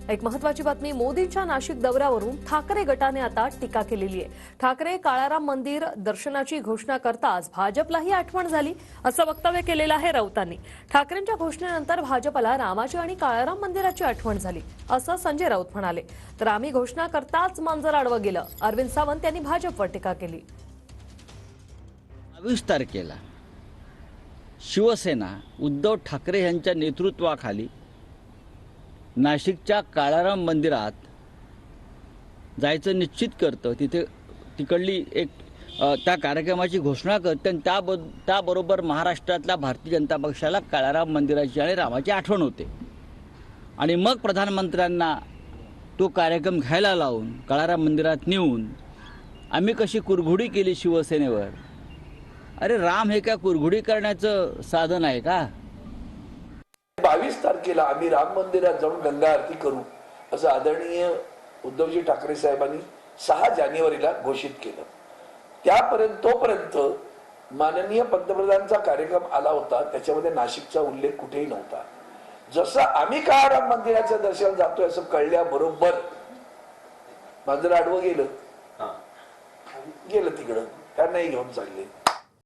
एक महत्त्वाची बातमी, मोदींच्या नाशिक दौऱ्यावरून ठाकरे गटाने आता टीका केलेली आहे। ठाकरे काळाराम मंदिर दर्शनाची घोषणा करताच भाजपलाही आठवण झाली असं वक्तव्य केलेलं आहे राऊतांनी। ठाकरेंच्या घोषणेनंतर भाजपला रामाची आणि काळाराम मंदिराची आठवण झाली असं संजय राऊत म्हणाले। तर आम्ही घोषणा करताच मांजर आडवं गेलं, अरविंद सावंत यांनी भाजपवर टीका केली। 22 तारखेला शिवसेना उद्धव ठाकरे यांच्या नेतृत्वाखाली नाशिकच्या काळाराम मंदिरात जायचं निश्चित करतं। तिकडली एक त्या कार्यक्रमाची घोषणा करते आणि त्याबरोबर महाराष्ट्रातल्या भारतीय जनता पक्षाला काळाराम मंदिराची आणि रामाची आठवण होते आणि मग प्रधानमंत्र्यांना तो कार्यक्रम घ्यायला लावून काळाराम मंदिरात नेऊन आम्ही कशी कुरघोडी केली शिवसेनेवर। अरे राम हे काय कुरघोडी करण्याचं साधन आहे का? 22 तारखेला आम्ही राम मंदिरात जाऊन गंगा आरती करू असं आदरणीय उद्धवजी ठाकरे साहेबांनी 6 जानेवारीला घोषित केलं। तोपर्यंत माननीय पंतप्रधानांचा कार्यक्रम आला होता, त्याच्यामध्ये नाशिकचा उल्लेख कुठेही नव्हता। जसं आम्ही काळाराम मंदिराचं दर्शन जातोय असं कळल्याबरोबर मांजर आडवं गेलं तिकडं, त्यांनाही घेऊन चालले।